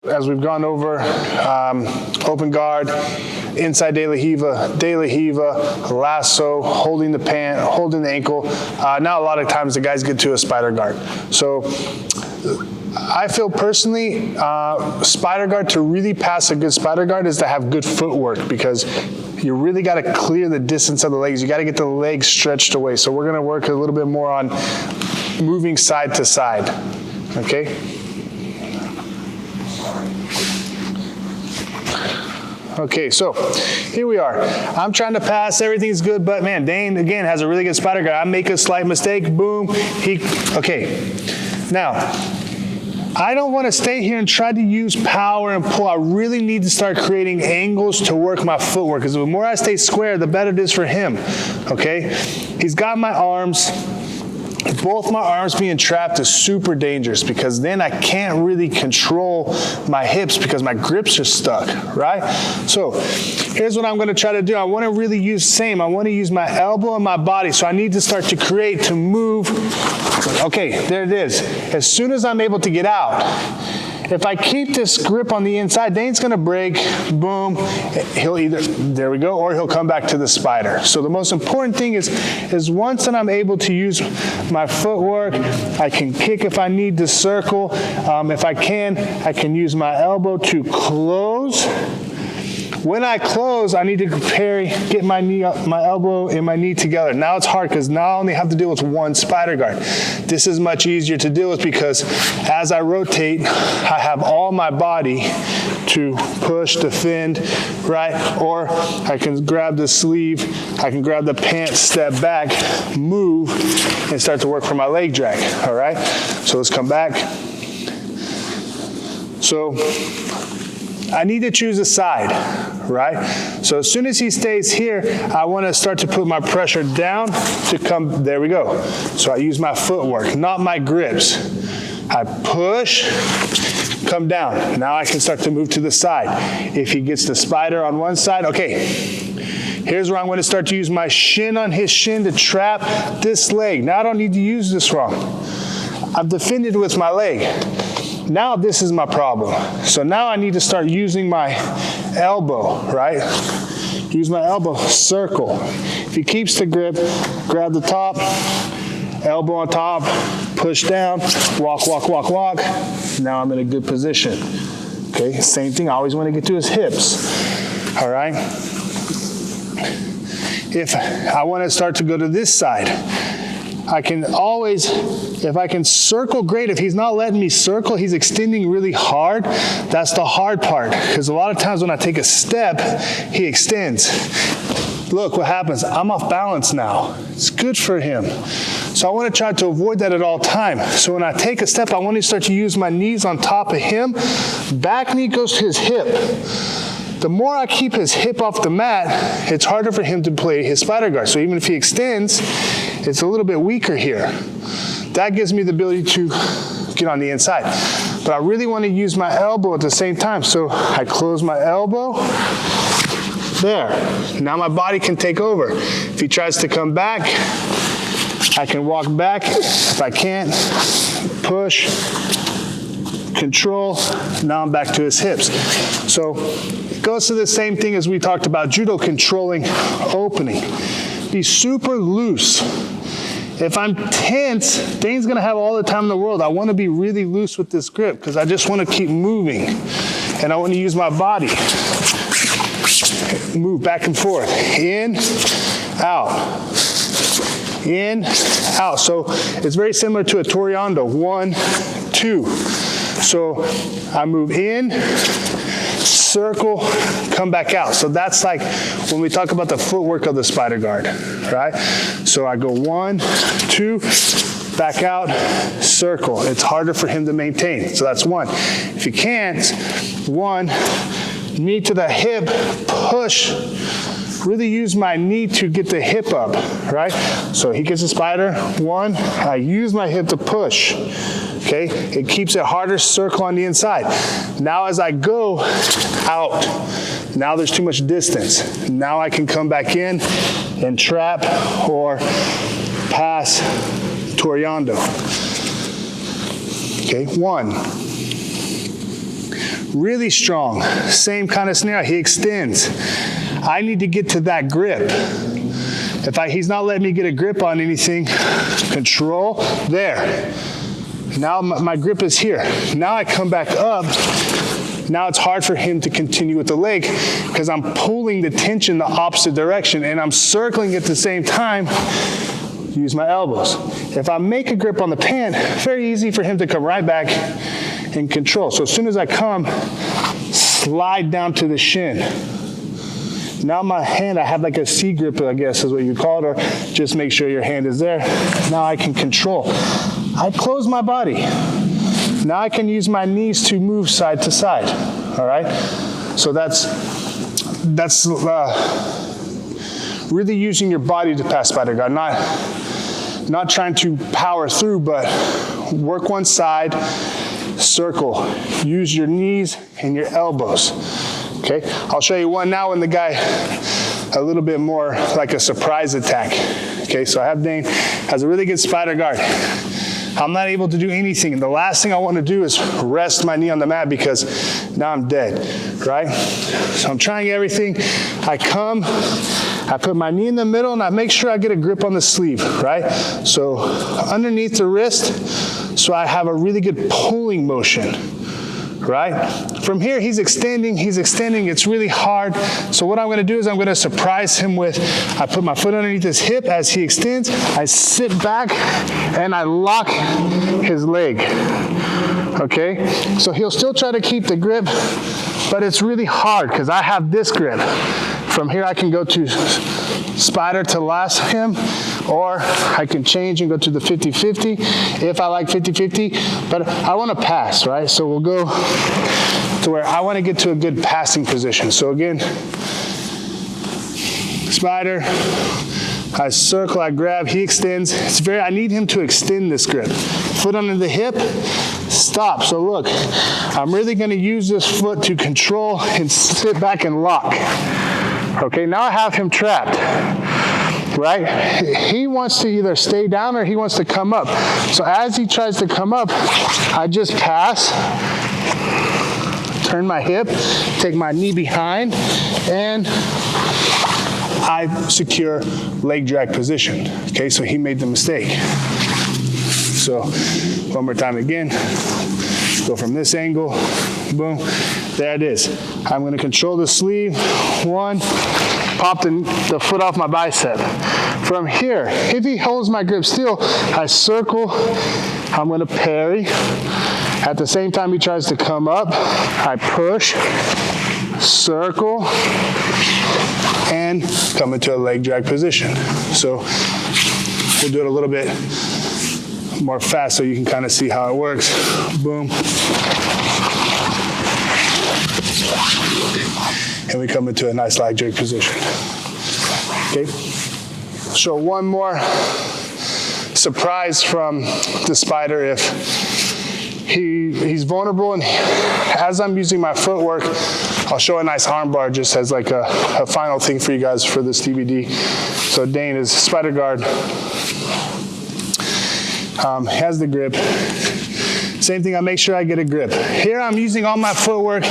As we've gone over, open guard, inside de la hiva, lasso, holding the pant, holding the ankle. Now a lot of times the guys get to a spider guard. So I feel personally, spider guard, to really pass a good spider guard is to have good footwork, because you really got to clear the distance of the legs. You got to get the legs stretched away. So we're going to work a little bit more on moving side to side, okay? Okay, so here we are. I'm trying to pass, everything's good, but man, Dane, again, has a really good spider guard. I make a slight mistake, boom, okay. Now, I don't want to stay here and try to use power and pull. I really need to start creating angles to work my footwork, because the more I stay square, the better it is for him, okay? He's got my arms. Both my arms being trapped is super dangerous, because then I can't really control my hips because my grips are stuck, right? So here's what I'm going to try to do. I want to really use the same. I want to use my elbow and my body. So I need to start to create, to move. Okay, there it is. As soon as I'm able to get out, if I keep this grip on the inside, Dane's going to break, boom, he'll either, there we go, or he'll come back to the spider. So the most important thing is once that I'm able to use my footwork, I can kick if I need to circle. If I can use my elbow to close. When I close, I need to get my knee up, my elbow and my knee together. Now it's hard because now I only have to deal with one spider guard. This is much easier to deal with because as I rotate, I have all my body to push, defend, right? Or I can grab the sleeve, I can grab the pants, step back, move, and start to work for my leg drag, all right? So let's come back. So I need to choose a side, right? So as soon as he stays here, I want to start to put my pressure down to come, there we go. So I use my footwork, not my grips. I push, come down. Now I can start to move to the side. If he gets the spider on one side, okay. Here's where I'm going to start to use my shin on his shin to trap this leg. Now I don't need to use this wrong. I've defended with my leg. Now this is my problem. So now I need to start using my elbow, right? Use my elbow, circle. If he keeps the grip, grab the top, elbow on top, push down, walk, walk, walk, walk. Now I'm in a good position. Okay, same thing, I always want to get to his hips, all right? If I want to start to go to this side, I can always, if I can circle, great. If he's not letting me circle, he's extending really hard. That's the hard part. Because a lot of times when I take a step, he extends. Look what happens. I'm off balance now. It's good for him. So I want to try to avoid that at all times. So when I take a step, I want to start to use my knees on top of him. Back knee goes to his hip. The more I keep his hip off the mat, it's harder for him to play his spider guard. So even if he extends, it's a little bit weaker here. That gives me the ability to get on the inside. But I really want to use my elbow at the same time. So I close my elbow. There. Now my body can take over. If he tries to come back, I can walk back. If I can't, push, control. Now I'm back to his hips. So it goes to the same thing as we talked about judo, controlling opening. Be super loose. If I'm tense, Dane's gonna have all the time in the world. I wanna be really loose with this grip because I just wanna keep moving. And I wanna use my body. Move back and forth. In, out. In, out. So it's very similar to a Toreando. 1, 2. So I move in, circle, come back out. So that's like when we talk about the footwork of the spider guard, right? So I go 1, 2, back out, circle. It's harder for him to maintain. So that's 1. If you can't, 1, knee to the hip, push. Really use my knee to get the hip up, right? So he gets a spider, 1, I use my hip to push. Okay, it keeps it harder, circle on the inside. Now as I go out, now there's too much distance. Now I can come back in and trap or pass Toreando. Okay, 1. really strong. Same kind of scenario, he extends. I need to get to that grip. If he's not letting me get a grip on anything, control, there. Now my grip is here. Now I come back up. Now it's hard for him to continue with the leg because I'm pulling the tension the opposite direction and I'm circling at the same time. Use my elbows. If I make a grip on the pant, very easy for him to come right back and control. So as soon as I come, slide down to the shin. Now my hand, I have like a C grip, I guess is what you call it, or just make sure your hand is there. Now I can control. I close my body. Now I can use my knees to move side to side, all right? So that's really using your body to pass spider guard, not trying to power through, but work one side, circle. Use your knees and your elbows, okay? I'll show you one now when the guy, a little bit more like a surprise attack, okay? So I have Dane, has a really good spider guard. I'm not able to do anything. And the last thing I want to do is rest my knee on the mat because now I'm dead, right? So I'm trying everything. I come, I put my knee in the middle and I make sure I get a grip on the sleeve, right? So underneath the wrist, so I have a really good pulling motion, right? From here, he's extending, it's really hard. So what I'm gonna do is I'm gonna surprise him with, I put my foot underneath his hip as he extends, I sit back and I lock his leg, okay? So he'll still try to keep the grip, but it's really hard because I have this grip. From here, I can go to spider to last him, or I can change and go to the 50-50 if I like 50-50, but I want to pass, right? So we'll go to where I want to get to a good passing position. So again, spider, I circle, I grab, he extends. I need him to extend this grip. Foot under the hip, stop. So look, I'm really going to use this foot to control and sit back and lock. Okay, now I have him trapped, right? He wants to either stay down or he wants to come up. So as he tries to come up, I just pass, turn my hip, take my knee behind, and I secure leg drag position. Okay, so he made the mistake. So one more time again, go from this angle, boom, there it is. I'm gonna control the sleeve, one, pop the foot off my bicep. From here, if he holds my grip still, I circle, I'm gonna parry. At the same time he tries to come up, I push, circle, and come into a leg drag position. So we'll do it a little bit more fast so you can kind of see how it works. Boom. And we come into a nice leg drag position. Okay. So one more surprise from the spider if he's vulnerable, and as I'm using my footwork, I'll show a nice arm bar just as like a final thing for you guys for this DVD. So Dane is spider guard. Has the grip. Same thing, I make sure I get a grip. Here I'm using all my footwork,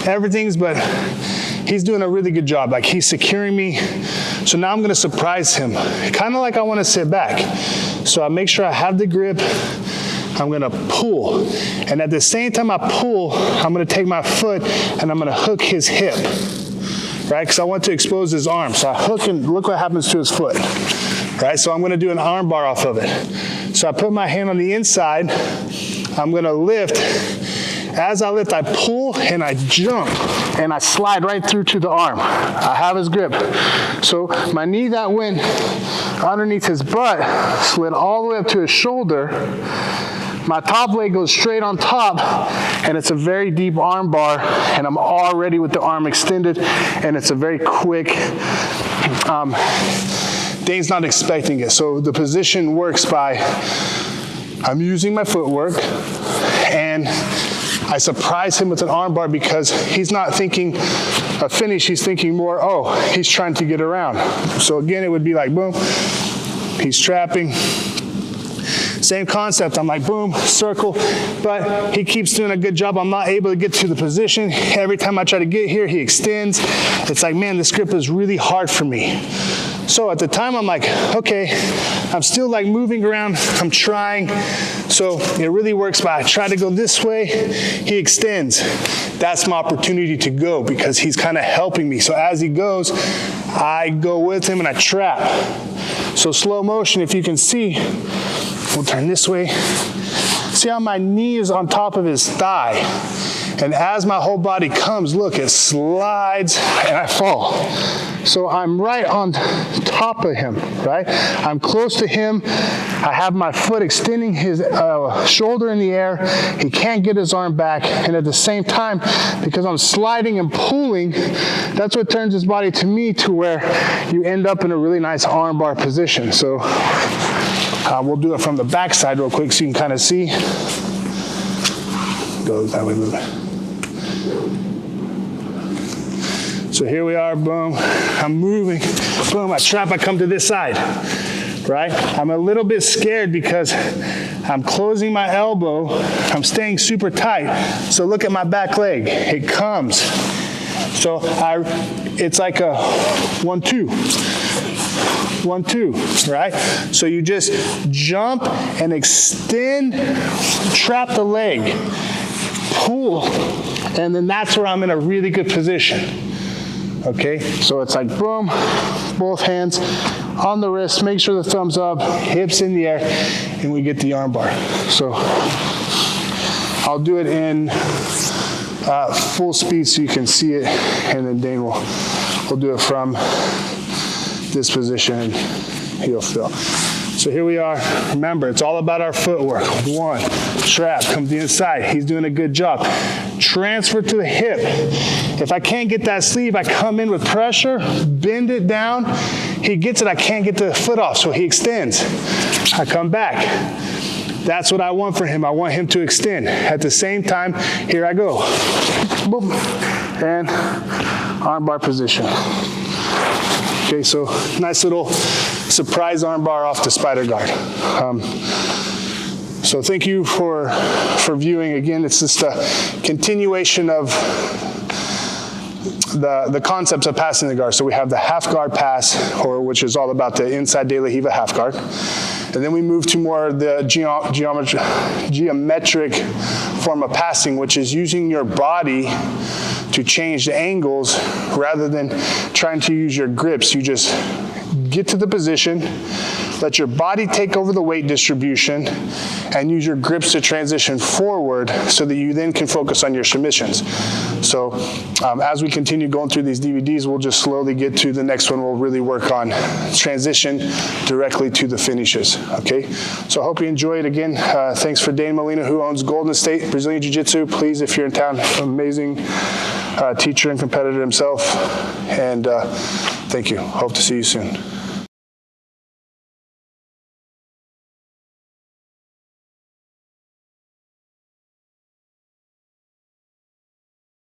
but he's doing a really good job. Like he's securing me. So now I'm gonna surprise him. Kind of like I wanna sit back. So I make sure I have the grip. I'm gonna pull. And at the same time I pull, I'm gonna take my foot and I'm gonna hook his hip, right? Because I want to expose his arm. So I hook and look what happens to his foot, right? So I'm gonna do an arm bar off of it. So I put my hand on the inside, I'm gonna lift. As I lift, I pull and I jump and I slide right through to the arm. I have his grip. So my knee that went underneath his butt slid all the way up to his shoulder. My top leg goes straight on top, and it's a very deep arm bar, and I'm already with the arm extended, and it's a very quick, Dane's not expecting it. So the position works by, I'm using my footwork, and I surprise him with an arm bar because he's not thinking a finish, he's thinking more, oh, he's trying to get around. So again, it would be like, boom, he's trapping. Same concept. I'm like, boom, circle, but he keeps doing a good job. I'm not able to get to the position. Every time I try to get here, he extends. It's like, man, this grip is really hard for me. So at the time, I'm like, okay, I'm still like moving around. I'm trying. So it really works, but I try to go this way. He extends. That's my opportunity to go because he's kind of helping me. So as he goes, I go with him and I trap. So slow motion, if you can see, we'll turn this way. See how my knee is on top of his thigh. And as my whole body comes, look, it slides and I fall. So I'm right on top of him, right? I'm close to him. I have my foot extending his shoulder in the air. He can't get his arm back. And at the same time, because I'm sliding and pulling, that's what turns his body to me to where you end up in a really nice arm bar position. So we'll do it from the back side real quick so you can kind of see. Go that way a little bit. So here we are, boom, I'm moving, boom, I trap, I come to this side, right? I'm a little bit scared because I'm closing my elbow, I'm staying super tight, so look at my back leg, it comes. So it's like a 1-2, 1-2, right? So you just jump and extend, trap the leg, pull, and then that's where I'm in a really good position. Okay, so it's like boom, both hands on the wrist, make sure the thumb's up, hips in the air, and we get the arm bar. So I'll do it in full speed so you can see it, and then Dane will do it from this position and he'll feel. So here we are. Remember, it's all about our footwork. 1, trap, come to the inside. He's doing a good job. Transfer to the hip. If I can't get that sleeve, I come in with pressure, bend it down. He gets it, I can't get the foot off, so he extends. I come back. That's what I want for him. I want him to extend. At the same time, here I go. Boom. And arm bar position. Okay, so nice little surprise arm bar off the spider guard. So thank you for viewing. Again, it's just a continuation of the concepts of passing the guard. So we have the half guard pass, which is all about the inside De La Riva half guard. And then we move to more the geometric form of passing, which is using your body to change the angles rather than trying to use your grips. You just get to the position, let your body take over the weight distribution, and use your grips to transition forward so that you then can focus on your submissions. So as we continue going through these DVDs, we'll just slowly get to the next one. We'll really work on transition directly to the finishes, okay? So I hope you enjoy it. Again, thanks for Dane Molina, who owns Golden State Brazilian Jiu-Jitsu. Please, if you're in town, amazing teacher and competitor himself. And thank you. Hope to see you soon.